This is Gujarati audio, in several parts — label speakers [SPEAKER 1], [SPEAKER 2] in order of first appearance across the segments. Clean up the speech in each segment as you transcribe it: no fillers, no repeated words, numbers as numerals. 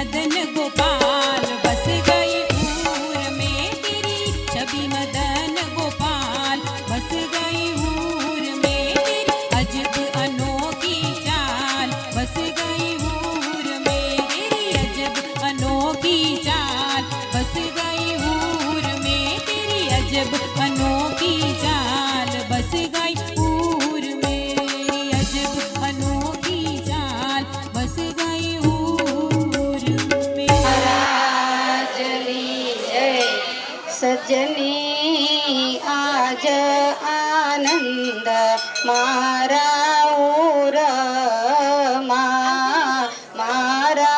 [SPEAKER 1] मदन गोपाल बस गई हूर में तेरी छवि मदन गोपाल बस गई हूर में तेरी अजब अनोखी चाल बस गई हूर में तेरी अजब अनोखी चाल बस गई हूर में तेरी अजब अनोखी चाल बस गई हूर में अजब अनोखी चाल बस गई हूर में।
[SPEAKER 2] राजली जय सजनी आज आनंद मारा मारा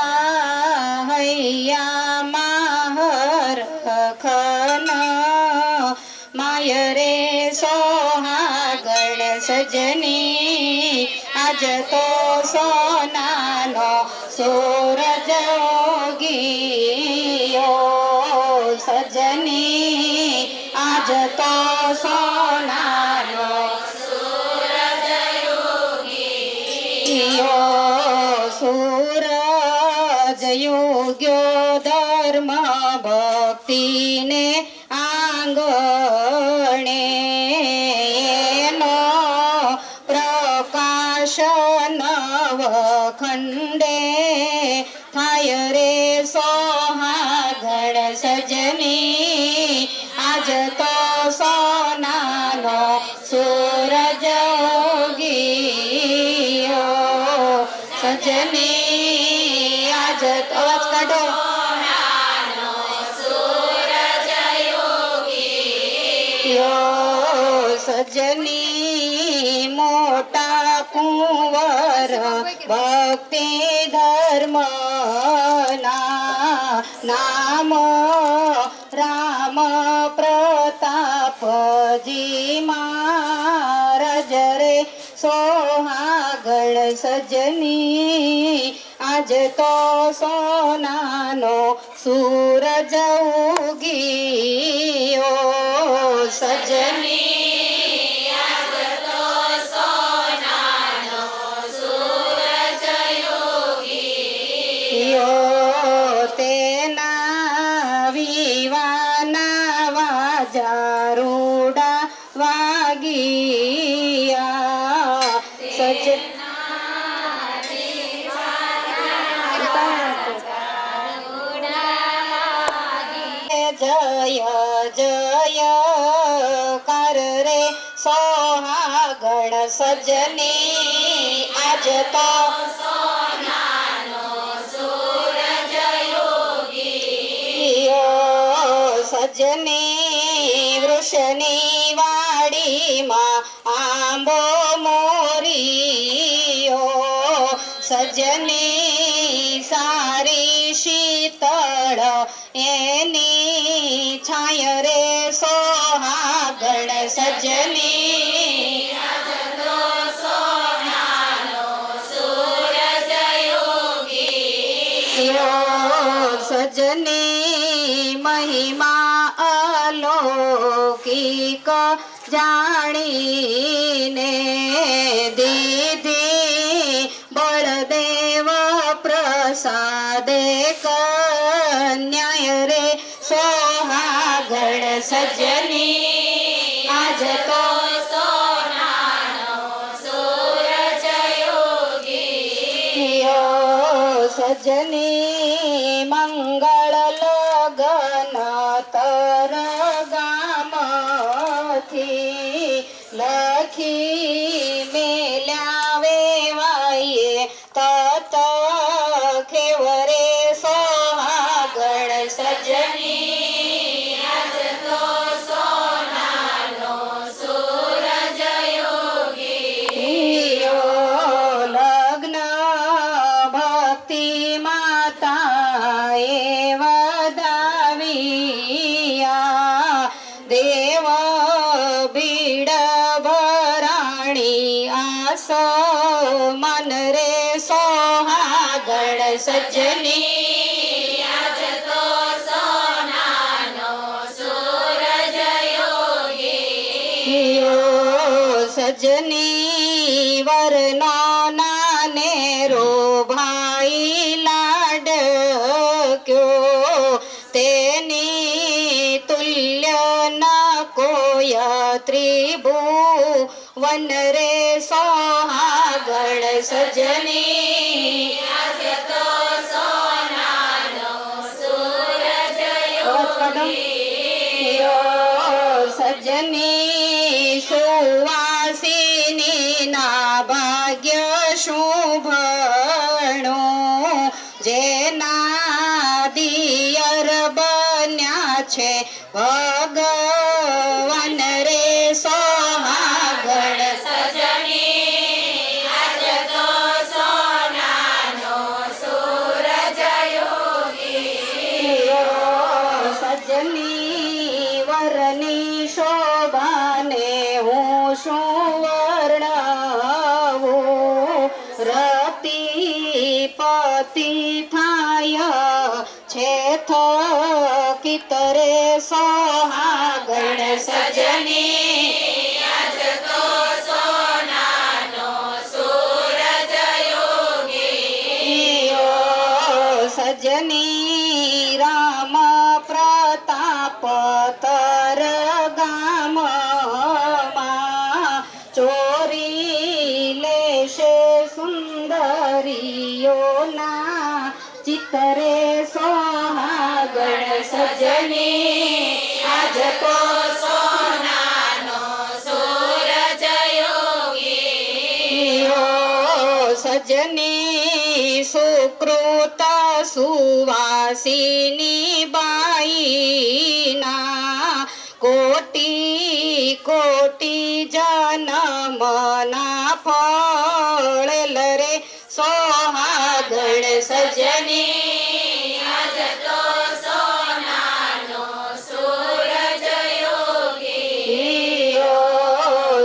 [SPEAKER 2] हैया माहर खन मायरे सोहागण सजनी आज तो सोनानो सूरज उगियो सजनी आज तो सोनानो सूरज उगियो सूरज उग्यो धर्म भक्ति ने आंगणे प्रकाश नवखंडे थाय रे सोहागण सजनी आज तो सोनानो सूरज उगियो सजनी आज तो अवाज काढो सजनी मोटा कुंवर भक्ति धर्म नाम राम प्रताप जी महाराज रे सोहागण सजनी आज तो सोनानो सूरज उगियो सजनी आज तो सोनानो सूरज उगियो तेना विवाना वाजारूडा वागिया सजना जय जय कर रे सोहागण सजनी आज तो सोनानो सूरज उगियो सजनी वृषनी वाड़ी मां आंबो मोरियो सजनी सारी शीतळ एनी छाय रे सोहागण सजनी आज तो सोनानो सूरज उगियो सजनी महिमा अलौकिक जाणीने दीदी बलदेव प्रसादे कन्याय रे सोहागण सजनी आज तो सोनानो सूरज उगियो सजनी मंगल लगन तर गामथी लखी मेल्यावे वाये तत खेवरे सोहागण सजनी आज तो सोनानो सूरज उगियो लग्न भक्ति माताए वदाविया देव बीड भराणी आस मन रे सोहागण सजनी आज तो सोनानो सूरज उगियो सजनी वरनो नाने रो भाई लाड વન રે સોહાગણ સજની સજની સુવાસિની ના ભાગ્ય શુભણું જેના દિયર બન્યા છે ભગવાન રે સોહાગણ સજની વરની શોભાને હું સુવર્ણવું રતિ પતિ થાય છે થકિત રે સોહાગણ સજની સજની રામ પ્રતાપ તર ગામમાં ચોરી લેશે સુંદરીઓના ચિતરે સોહાગણ સજની આજ તો સજની સુકૃત સુવાસિની બાઈના કોટી કોટી જન્મના ફળ રે સોહાગણ સજની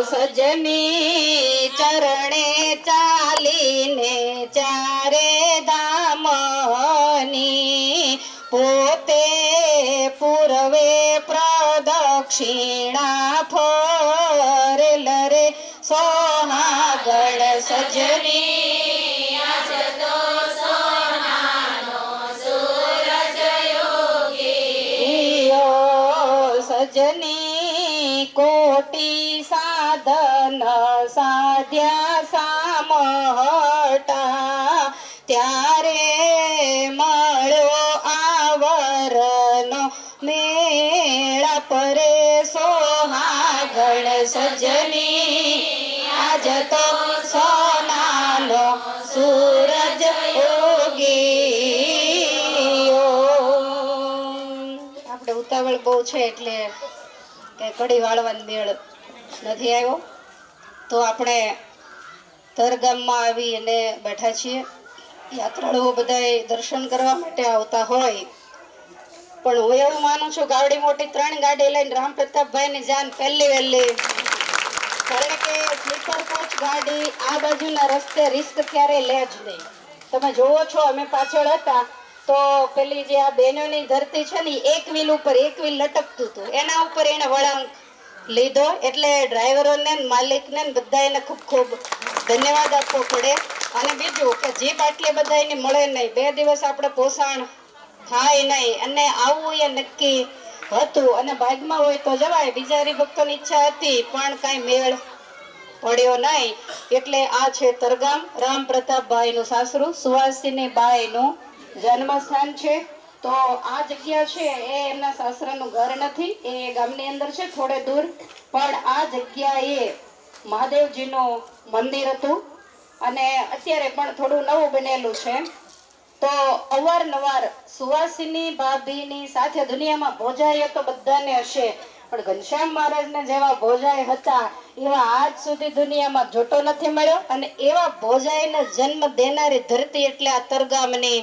[SPEAKER 2] સજની ચરણે ચાલીને ચારે ધામની પોતે પૂર્વે પ્રદક્ષિણા ફરેલ રે સોહાગણ સજની સજની કોટી સાધન સાધ્યા સામટા ત્યારે મળ્યો આવરનો મેળા પરે સોહાગણ સજની આજ તો સોનાનો સૂરજ ઉગ્યો. આપણે ઉતાવળ બહુ છે એટલે કે કડી વાળવાનો મેળ નથી આવ્યો, તો આપણે તરગામમાં આવી અને બેઠા છીએ. યાત્રાળુઓ બધાય દર્શન કરવા માટે આવતા હોય, પણ હું એવું માનું છું ગાવડી મોટી 3 ગાડી લઈને રામ પ્રતાપભાઈની જાન પહેલી વહેલી, કારણ કે સ્લીપર કોચ ગાડી આ બાજુના રસ્તે રિસ્ક ક્યારેય લે જ નહીં. તમે જોવો છો અમે પાછળ હતા તો પેલી જે આ બહેનોની ધરતી છે ને એક વ્હીલ ઉપર એક વ્હીલ લટકતું હતું, એના ઉપર એને વળાંક લીધો. એટલે ડ્રાઈવરોને માલિકને બધાને ખૂબ ખૂબ ધન્યવાદ આપવો પડે. અને બીજું કે જીપ આટલી બધાને મળે નહીં, 2 દિવસ આપણે પોષણ થાય નહીં, અને આવવું એ નક્કી હતું અને ભાગમાં હોય તો જવાય. બીજા હરિભક્તોની ઈચ્છા હતી પણ કાંઈ મેળ પડ્યો નહીં. એટલે આ છે તરગામ, રામ પ્રતાપભાઈનું સાસરું, સુવાસિની બાઈનું જન્મસ્થાન છે. તો આ જગ્યા છે એ એમના સાસરાનું ઘર નથી, એ ગામની અંદર છે થોડે દૂર, પણ આ જગ્યાએ મહાદેવજીનું મંદિર હતું અને અત્યારે પણ થોડું નવું બનેલું છે. તો અવારનવાર સુવાસિની ભાભીની સાથે દુનિયામાં ભોજાઈઓ તો બધાને હશે, પણ ઘનશ્યામ મહારાજને જેવા ભોજાઈ હતા એવા આજ સુધી દુનિયામાં જોટો નથી મળ્યો. અને એવા ભોજાઈને જન્મ દેનારી ધરતી એટલે આ તરગામની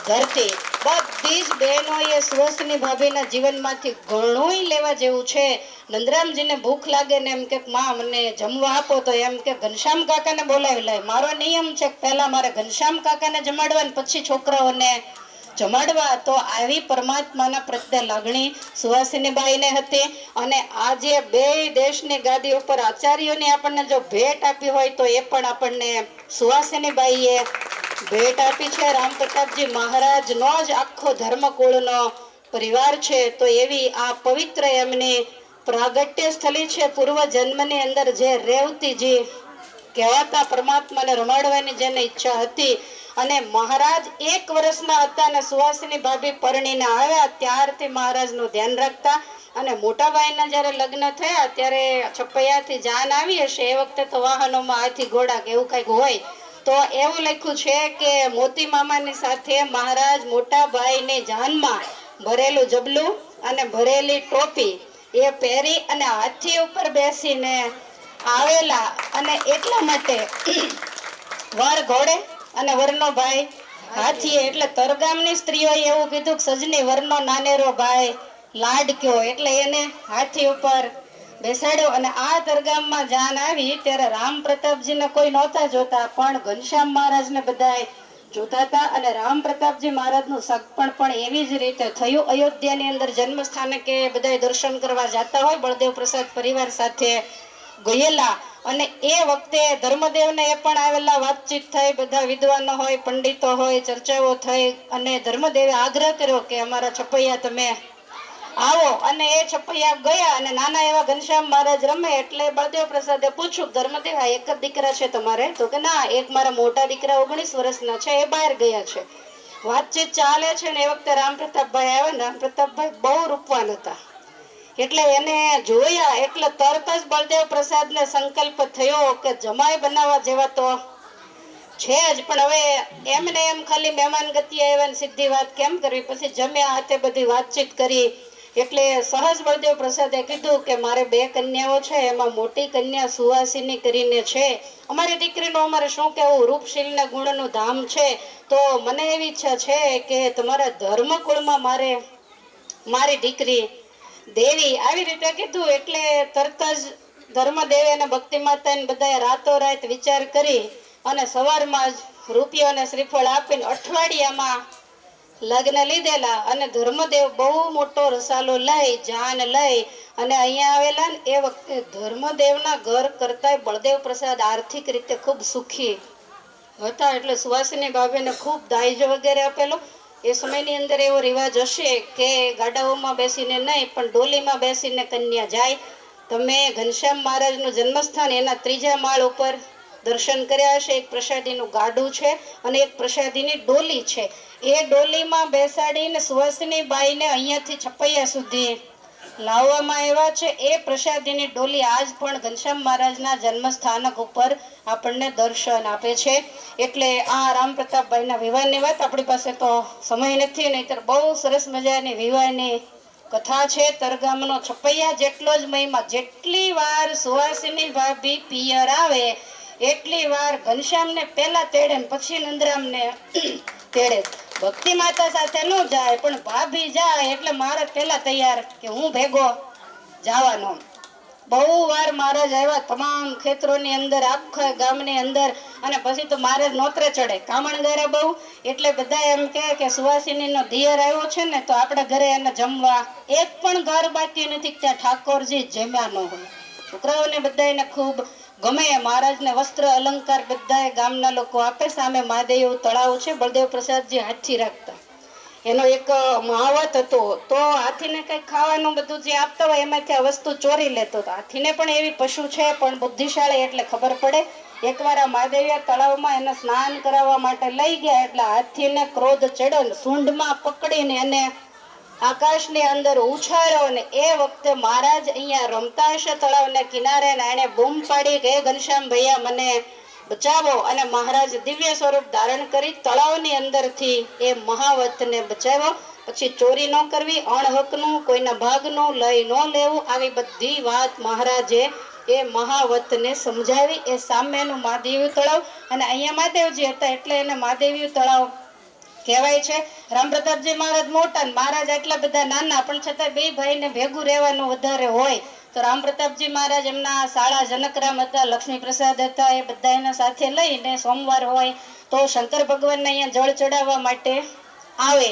[SPEAKER 2] ધરતી. બધી જ બહેનોએ સુવાસિની ભાભીના જીવનમાંથી ઘણું લેવા જેવું છે. નંદરામજીને ભૂખ લાગે ને એમ કે માં મને જમવા આપો, તો એમ કે ઘનશ્યામ કાકાને બોલાવી લાય. મારો નિયમ છે કે પહેલા મારે ઘનશ્યામ કાકાને જમાડવા ને પછી છોકરાઓને જમાડવા. તો આવી પરમાત્માના પ્રત્યે લાગણી સુવાસિની બાઈને હતી. અને આજે 2 દેશની ગાદી ઉપર આચાર્યોની આપણને જો ભેટ આપી હોય તો એ પણ આપણને સુવાસિની બાઈએ ભેટ આપી છે. રામ પ્રતાપજી મહારાજનો જ આખો ધર્મકુળનો પરિવાર છે. તો એવી આ પવિત્ર એમની પ્રાગટ્ય સ્થળી છે. પૂર્વ જન્મની અંદર જે રેવતીજી કહેવાતા પરમાત્માને રમાડવાની જેને ઈચ્છા હતી અને મહારાજ 1 વર્ષના હતા અને સુવાસિની ભાભી પરણીને આવ્યા ત્યારથી મહારાજનું ધ્યાન રાખતા અને મોટા ભાઈના જ્યારે લગ્ન થયા ત્યારે છપૈયાથી જાન આવી હશે. એ વખતે તો વાહનોમાં હાથી ઘોડા કે એવું કંઈક હોય. તો એવું લખ્યું છે કે મોતી મામાની સાથે મહારાજ મોટા ભાઈની જાનમાં ભરેલું જબલું અને ભરેલી ટોપી એ પહેરી અને હાથી ઉપર બેસીને આવેલા અને એટલા માટે વર ઘોડે અને વરનો ભાઈ હાથી. એટલે તરગામની સ્ત્રીઓએ એવું કીધું કે સજની વરનો નાનેરો ભાઈ લાડક્યો, એટલે એને હાથી ઉપર બેસાડ્યો. અને આ તરગામમાં જાન આવી ત્યારે રામ પ્રતાપજીને કોઈ નહોતા જોતા પણ ઘનશ્યામ મહારાજને બધાય જોતા હતા. અને રામ પ્રતાપજી મહારાજનું સગપણ પણ એવી જ રીતે થયું. અયોધ્યાની અંદર જન્મ સ્થાનકે બધાય દર્શન કરવા જતા હોય બળદેવ પ્રસાદ પરિવાર સાથે ગયેલા અને એ વખતે ધર્મદેવને એ પણ આવેલા, વાતચીત થઈ, બધા વિદ્વાનો હોય, પંડિતો હોય, ચર્ચાઓ થઈ અને ધર્મદેવે આગ્રહ કર્યો કે અમારા છપૈયા તમે આવો. અને એ છપૈયા ગયા અને નાના એવા ઘનશ્યામ મહારાજ રમે એટલે બળદેવ પ્રસાદે પૂછ્યું ધર્મદેવ આ એક જ દીકરા છે તમારે? તો કે ના, એક મારા મોટા દીકરા 19 વર્ષના છે એ બહાર ગયા છે. વાતચીત ચાલે છે ને એ વખતે રામ પ્રતાપભાઈ આવ્યા. રામ પ્રતાપભાઈ બહુ રૂપવાન હતા એટલે એને જોયા એટલે તરત જ બળદેવ પ્રસાદને સંકલ્પ થયો કે જમાઈ બનાવવા જેવા તો છે જ, પણ હવે એમને એમ ખાલી મહેમાન ગતિ આવ્યા ને સીધી વાત કેમ કરવી. પછી જમ્યા હાથે બધી વાતચીત કરી એટલે સહજ બળદેવ પ્રસાદે કીધું કે મારે 2 કન્યાઓ છે, એમાં મોટી કન્યા સુવાસિની કરીને છે. અમારી દીકરીનું અમારે શું કહેવું, રૂપશીલના ગુણનું ધામ છે. તો મને એવી ઈચ્છા છે કે તમારા ધર્મકુળમાં મારે મારી દીકરી દેવી, આવી રીતે કીધું. એટલે તરત જ ધર્મદેવે અને ભક્તિ માતાને બધાએ રાતોરાત વિચાર કરી અને સવારમાં જ રૂપિયો અને શ્રીફળ આપીને અઠવાડિયામાં લગ્ન લીધેલા. અને ધર્મદેવ બહુ મોટો રસાલો લઈ જાન લઈ અને અહીંયા આવેલા ને એ વખતે ધર્મદેવના ઘર કરતાંય બળદેવ પ્રસાદ આર્થિક રીતે ખૂબ સુખી હતા. એટલે સુવાસિની ભાભીને ખૂબ દાયજો વગેરે આપેલો. એ સમયની અંદર એવો રિવાજ હશે કે ગાડાઓમાં બેસીને નહીં પણ ડોલીમાં બેસીને કન્યા જાય. તમે ઘનશ્યામ મહારાજનું જન્મસ્થાન એના 3જા માળ ઉપર દર્શન કર્યા હશે. એક પ્રસાદીનું ગાડું છે અને એક પ્રસાદીની ડોલી છે. એ ડોલીમાં બેસાડીને સુવાસિની બાઈને અહીંયાથી છપૈયા સુધી લાવવામાં આવ્યા છે. એ પ્રસાદીની ડોલી આજ પણ ઘનશ્યામ મહારાજના જન્મસ્થાનક ઉપર આપણને દર્શન આપે છે. એટલે આ રામ પ્રતાપભાઈના વિવાહની વાત આપણી પાસે તો સમય નથી, નહીંતર બહુ સરસ મજાની વિવાહની કથા છે. તરગામનો છપૈયા જેટલો જ મહિમા. જેટલી વાર સુવાસિની ભાભી પિયર આવે એટલી વાર ઘનશ્યામને પહેલા તેડે ને પછી નંદરામને તેડે. ભક્તિ માતા સાથે ન જાય પણ ભાભી જાય એટલે મહારાજ પહેલા તૈયાર કે હું ભેગો જવાનો. બહુ વાર મહારાજ આવ્યા તમામ ક્ષેત્રોની અંદર, આખા ગામની અંદર. અને પછી તો મહારાજ નોતરે ચડે, કામણગારા બહુ. એટલે બધા એમ કે સુવાસિનીનો દિયર આવ્યો છે ને તો આપણા ઘરે એને જમવા. એક પણ ઘર બાકી નથી ત્યાં ઠાકોરજી જમ્યા ન હોય. છોકરાઓને બધાને ખૂબ ગમે. મહારાજને વસ્ત્ર અલંકાર બધા ગામના લોકો આપે. સામે મહાદેવ તળાવ છે, બળદેવ પ્રસાદજી હાથી રાખતા. એનો એક મહાવત હતો. તો હાથીને કંઈક ખાવાનું બધું જે આપતા હોય એમાંથી આ વસ્તુ ચોરી લેતો હતો. હાથીને પણ એવી પશુ છે પણ બુદ્ધિશાળી એટલે ખબર પડે. એકવાર આ મહાદેવિયા તળાવમાં એને સ્નાન કરાવવા માટે લઈ ગયા એટલે હાથીને ક્રોધ ચડ્યો ને સૂંઢમાં પકડીને એને આકાશની અંદર ઉછાળ્યો. અને એ વખતે મહારાજ અહીંયા રમતા હશે તળાવને કિનારે ને એને બૂમ પાડી કે ઘનશ્યામ ભૈયા મને બચાવો. અને મહારાજ દિવ્ય સ્વરૂપ ધારણ કરી તળાવની અંદરથી એ મહાવતને બચાવ્યો. પછી ચોરી ન કરવી, અણહકનું કોઈના ભાગનું લઈ ન લેવું, આવી બધી વાત મહારાજે એ મહાવતને સમજાવી. એ સામેનું મહાદેવી તળાવ અને અહીંયા મહાદેવજી હતા એટલે એને મહાદેવી તળાવ કહેવાય છે. રામ પ્રતાપજી મહારાજ મોટા ને મહારાજ એટલા બધા નાના, પણ છતાં 2 ભાઈને ભેગું રહેવાનું વધારે હોય. તો રામ પ્રતાપજી મહારાજ એમના શાળા જનકરામ હતા, લક્ષ્મી પ્રસાદ હતા, એ બધા એના સાથે લઈને સોમવાર હોય તો શંકર ભગવાનને અહીંયા જળ ચડાવવા માટે આવે.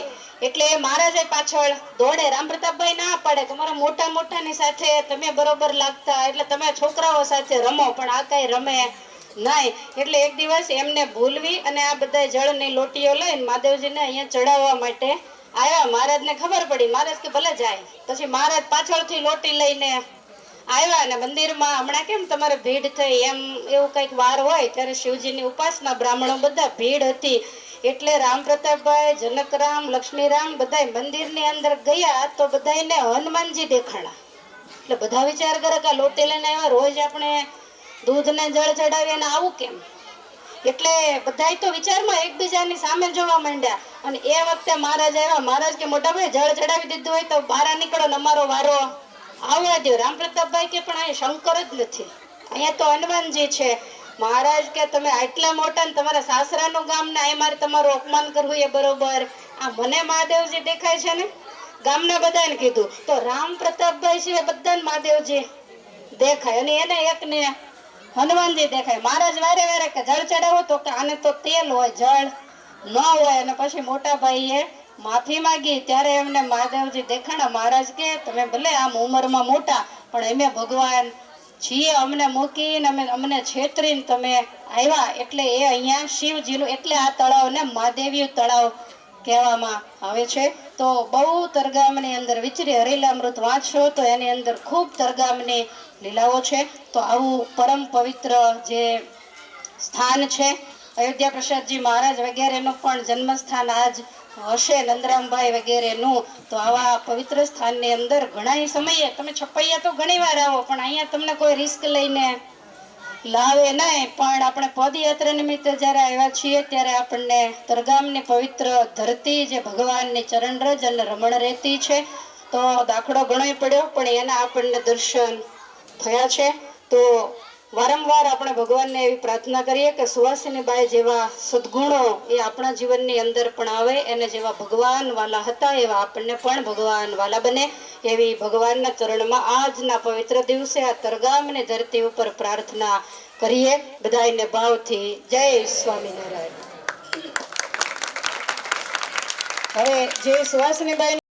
[SPEAKER 2] એટલે મહારાજ પાછળ દોડે. રામ પ્રતાપભાઈ ના પાડે કે મારા મોટા મોટાની સાથે તમે બરોબર લાગતા એટલે તમે છોકરાઓ સાથે રમો, પણ આ કઈ રમે નહીં. એટલે એક દિવસ એમને ભૂલવી અને આ બધા જળની લોટીઓ લઈને મહાદેવજીને અહીંયા ચડાવવા માટે આવ્યા. મહારાજને ખબર પડી. મહારાજ કે ભલે જાય. પછી મહારાજ પાછળથી લોટી લઈને આવ્યા અને મંદિરમાં હમણાં કેમ તમારે ભીડ થઈ એમ એવું કંઈક વાર હોય ત્યારે શિવજીની ઉપાસના બ્રાહ્મણો બધા ભીડ હતી એટલે રામ પ્રતાપભાઈ, જનકરામ, લક્ષ્મીરામ બધાય મંદિરની અંદર ગયા તો બધાયને હનુમાનજી દેખાણા. એટલે બધા વિચાર કરે કે આ લોટી લઈને આવ્યા, રોજ આપણે દૂધ ને જળ ચડાવીએ અને આવું કેમ? એટલે બધાય તો વિચારમાં એકબીજાની સામે જોવા માંડ્યા અને એ વખતે મહારાજ આવ્યા. મહારાજ કે મોટા ભાઈ જળ ચડાવી દીધું હોય તો બહાર નીકળો ને અમારો વારો આવવા દો. રામ પ્રતાપભાઈ કે પણ અહીંયા શંકર જ નથી, અહીંયા તો હનુમાનજી છે. મહારાજ કે તમે આટલા મોટા ને તમારા સાસરાનું ગામ ને અહીં મારે તમારું અપમાન કરવું એ બરોબર? આ મને મહાદેવજી દેખાય છે ને? ગામના બધાને કીધું તો રામ પ્રતાપભાઈ સિવાય બધાને મહાદેવજી દેખાય અને એને એકને હનુમાનજી દેખાય. મહારાજ વારે વારે કે જળ ચડાવો તો કે આને તો તેલ હોય, જળ ન હોય. અને પછી મોટા ભાઈએ માફી માંગી ત્યારે એમને મહાદેવજી દેખાણા. મહારાજ કે તમે ભલે આમ ઉંમરમાં મોટા પણ અમે ભગવાન છીએ, અમને મૂકીને અમને છેતરીને તમે આવ્યા એટલે એ અહીંયા શિવજીનું એટલે આ તળાવને મહાદેવી તળાવ કહેવામાં આવે છે. તો બહુ તરગામની અંદર વિચરી હરિલામૃત વાંચશો તો એની અંદર ખૂબ તરગામની લીલાઓ છે. તો આવું પરમ પવિત્ર જે સ્થાન છે અયોધ્યા પ્રસાદજી મહારાજ વગેરેનું પણ જન્મસ્થાન આજ હશે, નંદરામભાઈ વગેરેનું. તો આવા પવિત્ર સ્થાનની અંદર ઘણા સમયે તમે છપૈયા તો ઘણી વાર આવો પણ અહીંયા તમને કોઈ રિસ્ક લઈને લાવે નહીં. પણ આપણે પદયાત્રા નિમિત્તે જ્યારે આવ્યા છીએ ત્યારે આપણને તરગામની પવિત્ર ધરતી જે ભગવાનની ચરણરજ અને રમણ રહેતી છે તો દાખલો ઘણો પડ્યો પણ એના આપણને દર્શન થયા છે. તો વારંવાર આપણે ભગવાનને એવી પ્રાર્થના કરીએ કે સુવાસિનીબાઈ જેવા સદગુણો એ આપણા જીવનની અંદર પણ આવે, એને જેવા ભગવાન વાલા હતા એવા આપણને પણ ભગવાન વાલા બને એવી ભગવાનના ચરણમાં આજના પવિત્ર દિવસે આ તરગામની ધરતી ઉપર પ્રાર્થના કરીએ. બધાયને ભાવથી જય સ્વામિનારાયણ. હવે જે સુવાસિનીબાઈ